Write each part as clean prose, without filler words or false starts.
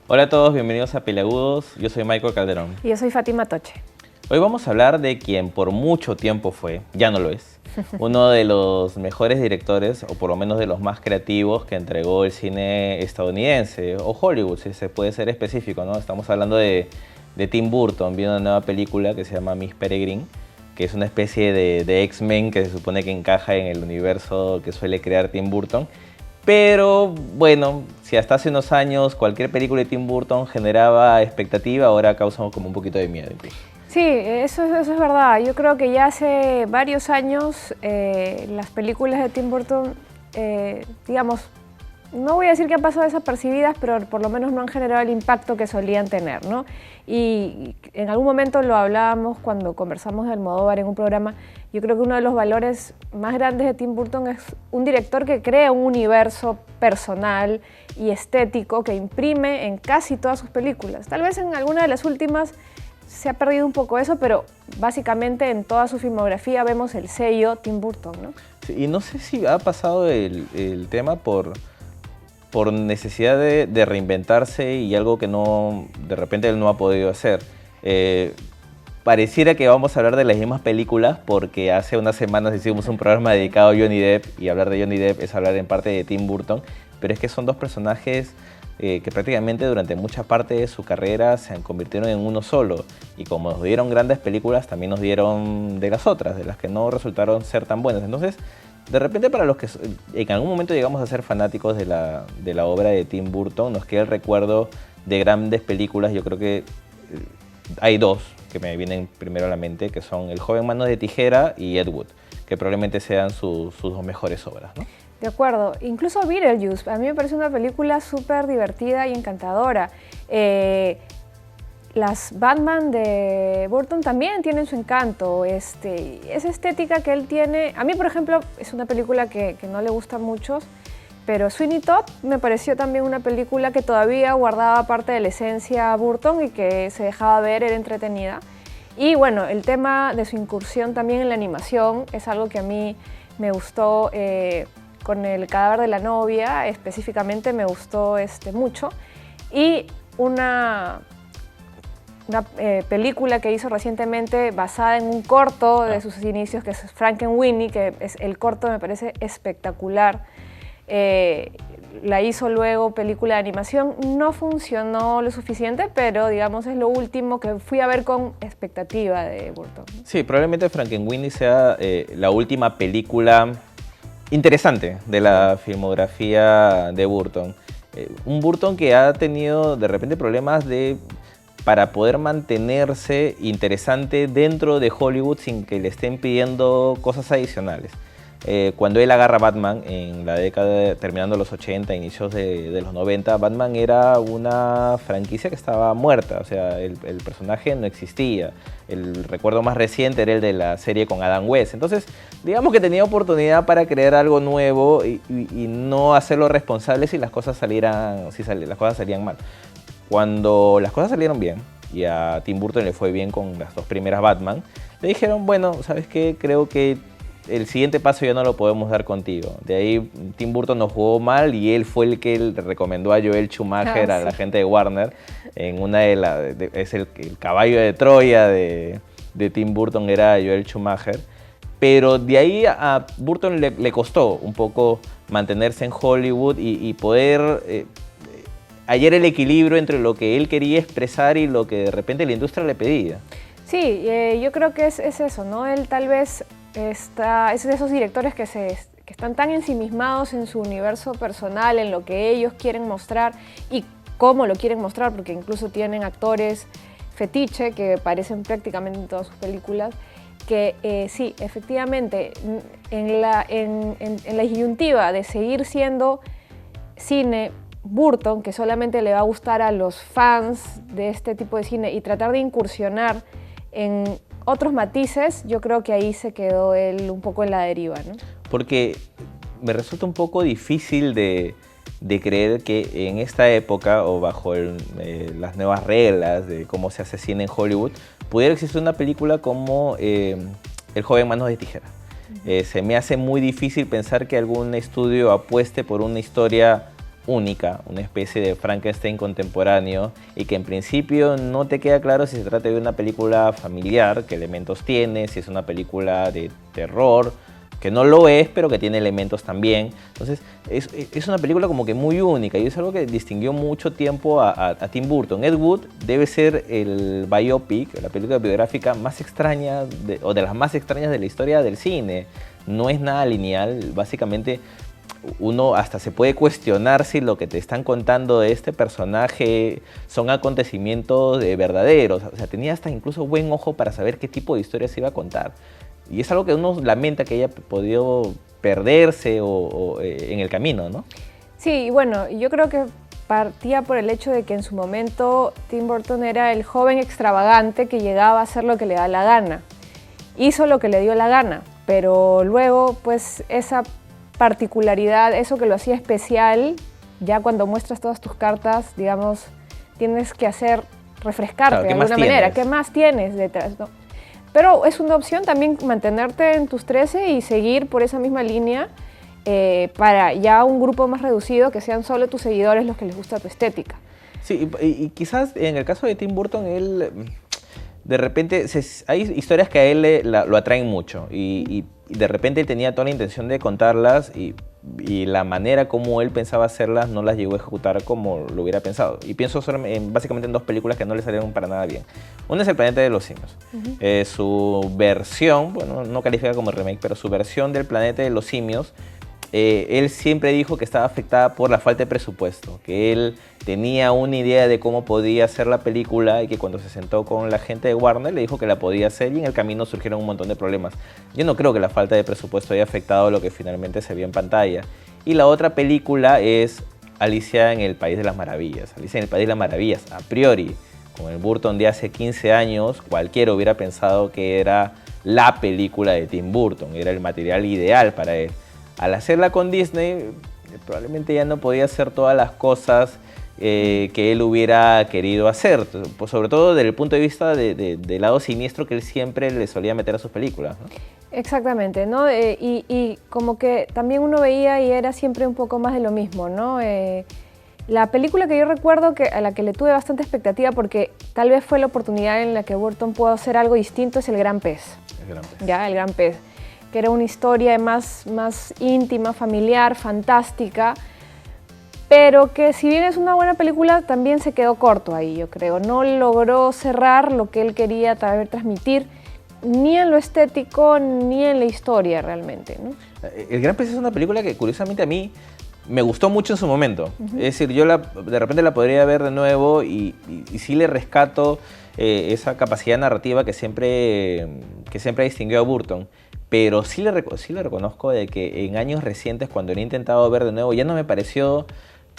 Hola a todos, bienvenidos a Peleagudos. Yo soy Michael Calderón. Y yo soy Fátima Toche. Hoy vamos a hablar de quien por mucho tiempo fue, ya no lo es, uno de los mejores directores, o por lo menos de los más creativos que entregó el cine estadounidense, o Hollywood, si se puede ser específico, ¿no? Estamos hablando de Tim Burton. Viene una nueva película que se llama Miss Peregrine, que es una especie de X-Men que se supone que encaja en el universo que suele crear Tim Burton. Pero bueno, si hasta hace unos años cualquier película de Tim Burton generaba expectativa, ahora causa como un poquito de miedo incluso. Sí, eso es verdad. Yo creo que ya hace varios años las películas de Tim Burton, digamos, no voy a decir que han pasado desapercibidas, pero por lo menos no han generado el impacto que solían tener, ¿no? Y en algún momento lo hablábamos cuando conversamos de Almodóvar en un programa. Yo creo que uno de los valores más grandes de Tim Burton es un director que crea un universo personal y estético que imprime en casi todas sus películas. Tal vez en alguna de las últimas se ha perdido un poco eso, pero básicamente en toda su filmografía vemos el sello Tim Burton, ¿no? Sí, y no sé si ha pasado el tema por necesidad de reinventarse y algo que no, de repente él no ha podido hacer. Pareciera que vamos a hablar de las mismas películas porque hace unas semanas hicimos un programa dedicado a Johnny Depp y hablar de Johnny Depp es hablar en parte de Tim Burton, pero es que son dos personajes que prácticamente durante mucha parte de su carrera se convirtieron en uno solo, y como nos dieron grandes películas también nos dieron de las otras, de las que no resultaron ser tan buenas. Entonces, de repente para los que en algún momento llegamos a ser fanáticos de la obra de Tim Burton, nos queda el recuerdo de grandes películas. Yo creo que hay dos que me vienen primero a la mente, que son El joven manos de tijera y Ed Wood, que probablemente sean sus dos mejores obras, ¿no? De acuerdo, incluso Beetlejuice, a mí me parece una película súper divertida y encantadora. Las Batman de Burton también tienen su encanto, esa estética que él tiene. A mí, por ejemplo, es una película que no le gusta a muchos, pero Sweeney Todd me pareció también una película que todavía guardaba parte de la esencia Burton y que se dejaba ver, era entretenida. Y bueno, el tema de su incursión también en la animación es algo que a mí me gustó. Con El cadáver de la novia, específicamente, me gustó mucho. Y una película que hizo recientemente basada en un corto de sus inicios, que es Frankenweenie, que es el corto, me parece espectacular. La hizo luego película de animación, no funcionó lo suficiente, pero digamos es lo último que fui a ver con expectativa de Burton. Sí, probablemente Frankenweenie sea la última película interesante de la filmografía de Burton. Un Burton que ha tenido de repente problemas para poder mantenerse interesante dentro de Hollywood sin que le estén pidiendo cosas adicionales. Cuando él agarra Batman en la década, terminando los 80, inicios de los 90, Batman era una franquicia que estaba muerta, o sea, el personaje no existía. El recuerdo más reciente era el de la serie con Adam West. Entonces, digamos que tenía oportunidad para crear algo nuevo y no hacerlo responsable si las cosas salían mal. Cuando las cosas salieron bien, y a Tim Burton le fue bien con las dos primeras Batman, le dijeron, bueno, ¿sabes qué? Creo que el siguiente paso ya no lo podemos dar contigo. De ahí Tim Burton nos jugó mal y él fue el que le recomendó a Joel Schumacher, a la gente de Warner, en una es el caballo de Troya de Tim Burton era Joel Schumacher. Pero de ahí a Burton le costó un poco mantenerse en Hollywood y poder hallar el equilibrio entre lo que él quería expresar y lo que de repente la industria le pedía. Sí, yo creo que es eso, ¿no? Él tal vez es de esos directores que están tan ensimismados en su universo personal, en lo que ellos quieren mostrar y cómo lo quieren mostrar, porque incluso tienen actores fetiche que aparecen prácticamente en todas sus películas, que sí, efectivamente, en la disyuntiva de seguir siendo cine Burton, que solamente le va a gustar a los fans de este tipo de cine, y tratar de incursionar en otros matices, yo creo que ahí se quedó él un poco en la deriva, ¿no? Porque me resulta un poco difícil de creer que en esta época o bajo las nuevas reglas de cómo se hace cine en Hollywood pudiera existir una película como El joven manos de tijera. Se me hace muy difícil pensar que algún estudio apueste por una historia única, una especie de Frankenstein contemporáneo y que en principio no te queda claro si se trata de una película familiar, qué elementos tiene, si es una película de terror, que no lo es, pero que tiene elementos también. Entonces, es una película como que muy única y es algo que distinguió mucho tiempo a Tim Burton. Ed Wood debe ser el biopic, la película biográfica más extraña, o de las más extrañas de la historia del cine. No es nada lineal, básicamente uno hasta se puede cuestionar si lo que te están contando de este personaje son acontecimientos verdaderos. O sea, tenía hasta incluso buen ojo para saber qué tipo de historia se iba a contar. Y es algo que uno lamenta que haya podido perderse en el camino, ¿no? Sí, bueno, yo creo que partía por el hecho de que en su momento Tim Burton era el joven extravagante que llegaba a hacer lo que le da la gana. Hizo lo que le dio la gana, pero luego pues esa particularidad, eso que lo hacía especial, ya cuando muestras todas tus cartas, digamos, tienes que refrescarte Claro, de alguna manera. ¿Qué más tienes detrás? ¿No? Pero es una opción también mantenerte en tus 13 y seguir por esa misma línea para ya un grupo más reducido, que sean solo tus seguidores los que les gusta tu estética. Sí, y quizás en el caso de Tim Burton, él de repente, hay historias que a él lo atraen mucho y de repente él tenía toda la intención de contarlas y la manera como él pensaba hacerlas no las llegó a ejecutar como lo hubiera pensado. Y pienso básicamente en dos películas que no le salieron para nada bien. Una es El planeta de los simios. Su versión, bueno, no califica como remake, pero su versión del planeta de los simios, él siempre dijo que estaba afectada por la falta de presupuesto, que él tenía una idea de cómo podía hacer la película y que cuando se sentó con la gente de Warner le dijo que la podía hacer y en el camino surgieron un montón de problemas. Yo no creo que la falta de presupuesto haya afectado lo que finalmente se vio en pantalla. Y la otra película es Alicia en el País de las Maravillas. Alicia en el País de las Maravillas, a priori, con el Burton de hace 15 años, cualquiera hubiera pensado que era la película de Tim Burton, era el material ideal para él. Al hacerla con Disney, probablemente ya no podía hacer todas las cosas que él hubiera querido hacer, pues sobre todo desde el punto de vista del lado siniestro que él siempre le solía meter a sus películas, ¿no? Exactamente, ¿no? Y como que también uno veía y era siempre un poco más de lo mismo, ¿no? La película que yo recuerdo a la que le tuve bastante expectativa, porque tal vez fue la oportunidad en la que Burton pudo hacer algo distinto, es El Gran Pez. El Gran Pez. Ya, El Gran Pez, que era una historia más íntima, familiar, fantástica, pero que si bien es una buena película, también se quedó corto ahí, yo creo. No logró cerrar lo que él quería transmitir, ni en lo estético, ni en la historia realmente, ¿no? El Gran Pez es una película que curiosamente a mí me gustó mucho en su momento. Es decir, yo de repente la podría ver de nuevo y sí le rescato esa capacidad narrativa que siempre distinguió a Burton. Pero sí le reconozco de que en años recientes, cuando lo he intentado ver de nuevo, ya no me pareció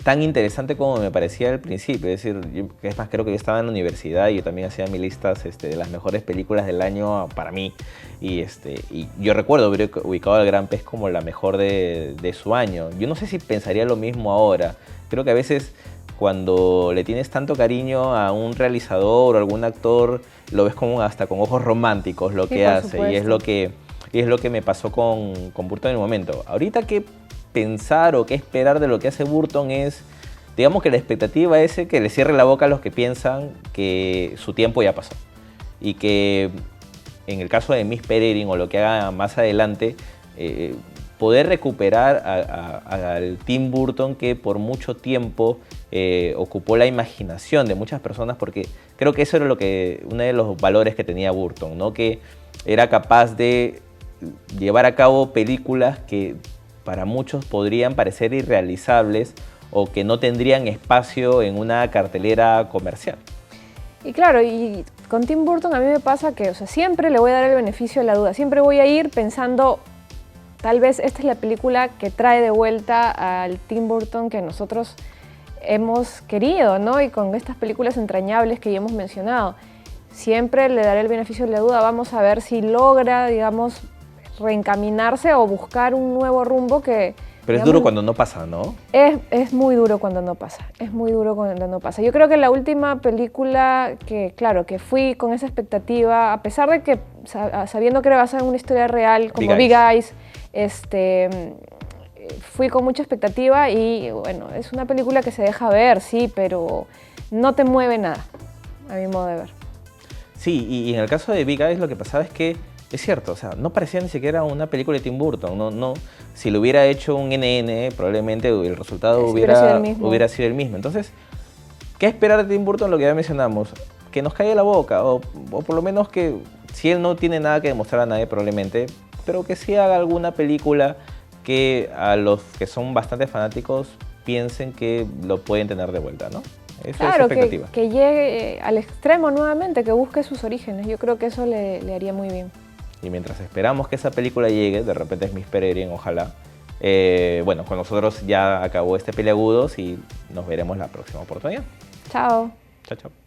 tan interesante como me parecía al principio. Es decir, es más, creo que yo estaba en la universidad y yo también hacía mis listas de las mejores películas del año para mí. Y yo recuerdo haber ubicado al Gran Pez como la mejor de su año. Yo no sé si pensaría lo mismo ahora. Creo que a veces cuando le tienes tanto cariño a un realizador o algún actor, lo ves como hasta con ojos románticos lo que hace. Supuesto. Y es lo que me pasó con Burton en el momento. Ahorita, ¿qué pensar o qué esperar de lo que hace Burton? Es, digamos que la expectativa es que le cierre la boca a los que piensan que su tiempo ya pasó. Y que en el caso de Miss Peregrine o lo que haga más adelante, poder recuperar al Tim Burton que por mucho tiempo ocupó la imaginación de muchas personas, porque creo que eso era uno de los valores que tenía Burton, ¿no? Que era capaz de llevar a cabo películas que para muchos podrían parecer irrealizables o que no tendrían espacio en una cartelera comercial. Y claro, y con Tim Burton a mí me pasa que, o sea, siempre le voy a dar el beneficio de la duda, siempre voy a ir pensando, tal vez esta es la película que trae de vuelta al Tim Burton que nosotros hemos querido, ¿no? Y con estas películas entrañables que ya hemos mencionado, siempre le daré el beneficio de la duda, vamos a ver si logra, digamos, reencaminarse o buscar un nuevo rumbo que... Pero es duro cuando no pasa, ¿no? Es muy duro cuando no pasa, es muy duro cuando no pasa. Yo creo que la última película que, claro, que fui con esa expectativa, a pesar de que, sabiendo que era basada en una historia real, como Big Eyes, fui con mucha expectativa y bueno, es una película que se deja ver, sí, pero no te mueve nada, a mi modo de ver. Sí, y en el caso de Big Eyes lo que pasaba es que, es cierto, o sea, no parecía ni siquiera una película de Tim Burton. No, si lo hubiera hecho un NN, probablemente el resultado Sí, hubiera sido el mismo. hubiera sido el mismo. Entonces, ¿qué esperar de Tim Burton? Lo que ya mencionamos, que nos calle la boca, o por lo menos que, si él no tiene nada que demostrar a nadie probablemente, pero que sí haga alguna película que a los que son bastante fanáticos piensen que lo pueden tener de vuelta, ¿no? Esa es la Claro, expectativa. que llegue al extremo nuevamente, que busque sus orígenes. Yo creo que eso le haría muy bien. Y mientras esperamos que esa película llegue, de repente es Miss Peregrine, ojalá. Bueno, con nosotros ya acabó este Peleagudos y nos veremos la próxima oportunidad. Chao. Chao, chao.